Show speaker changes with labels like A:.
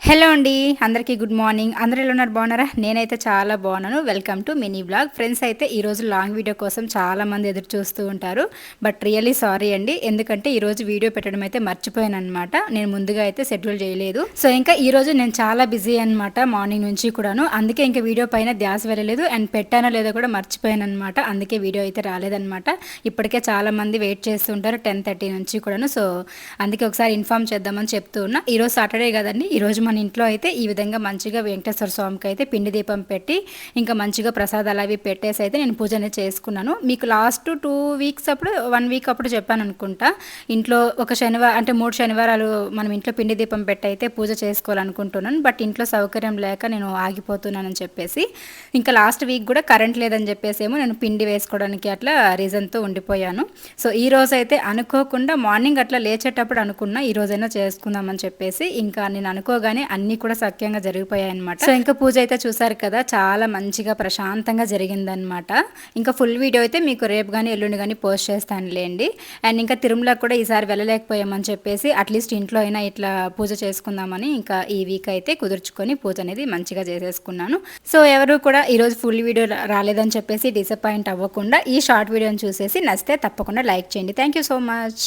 A: Hello అండి. అందరికీ good morning. అందరూ ఎలా ఉన్నారు? బాగున్నారా? నేనైతే చాలా బాగున్నాను. Welcome to mini vlog. Friends అయితే ఈరోజు లాంగ్ వీడియో కోసం చాలామంది ఎదురు చూస్తూ ఉంటారు. బట్ రియల్లీ సారీ అండి. ఎందుకంటే ఈరోజు వీడియో పెట్టడం అయితే మర్చిపోయాను అనమాట. నేను ముందుగా అయితే షెడ్యూల్ చేయలేదు. సో ఇంకా ఈరోజు నేను చాలా బిజీ అనమాట మార్నింగ్ నుంచి కూడాను. అందుకే ఇంకా వీడియో పైన ధ్యాస వెళ్ళలేదు. అండ్ పెట్టానో లేదో కూడా మర్చిపోయాను అనమాట. అందుకే వీడియో అయితే రాలేదనమాట. ఇప్పటికే చాలామంది వెయిట్ చేస్తుంటారు 10:30 నుంచి కూడాను. సో అందుకే ఒకసారి ఇన్ఫామ్ చేద్దామని చెప్తూ ఉన్నా. ఈరోజు సాటర్డే కదండి. ఈరోజు మన ఇంట్లో అయితే ఈ విధంగా మంచిగా వెంకటేశ్వర స్వామికి అయితే పిండి దీపం పెట్టి ఇంకా మంచిగా ప్రసాదాలు అవి పెట్టేసి అయితే నేను పూజ అనేది చేసుకున్నాను. మీకు లాస్ట్ 2 వీక్స్ అప్పుడు 1 వీక్ అప్పుడు చెప్పాను అనుకుంటా. ఇంట్లో ఒక శనివారం అంటే 3 శనివారాలు మనం ఇంట్లో పిండి దీపం పెట్టి అయితే పూజ చేసుకోవాలనుకుంటున్నాను. బట్ ఇంట్లో సౌకర్యం లేక నేను ఆగిపోతున్నానని చెప్పేసి ఇంకా లాస్ట్ వీక్ కూడా కరెంట్ లేదని చెప్పేసి ఏమో నేను పిండి వేసుకోవడానికి అట్లా రీజన్తో ఉండిపోయాను. సో ఈ రోజు అయితే అనుకోకుండా మార్నింగ్ అట్లా లేచేటప్పుడు అనుకున్నా ఈ రోజైనా చేసుకుందామని చెప్పేసి ఇంకా నేను అనుకోగానే అన్నీ కూడా సఖ్యంగా జరిగిపోయాయి అనమాట. సో ఇంకా పూజ అయితే చూసారు కదా, చాలా మంచిగా ప్రశాంతంగా జరిగిందనమాట. ఇంకా ఫుల్ వీడియో అయితే మీకు రేపు కానీ ఎల్లుండి కానీ పోస్ట్ చేస్తానులేండి. అండ్ ఇంకా తిరుమలకు కూడా ఈసారి వెళ్ళలేకపోయామని చెప్పేసి అట్లీస్ట్ ఇంట్లో అయినా ఇట్లా పూజ చేసుకుందామని ఇంకా ఈ వీక్ అయితే కుదుర్చుకొని పూజ అనేది మంచిగా చేసేసుకున్నాను. సో ఎవరు కూడా ఈరోజు ఫుల్ వీడియో రాలేదని చెప్పేసి డిసప్పాయింట్ అవ్వకుండా ఈ షార్ట్ వీడియోని చూసేసి నచ్చితే తప్పకుండా లైక్ చేయండి. Thank you so much.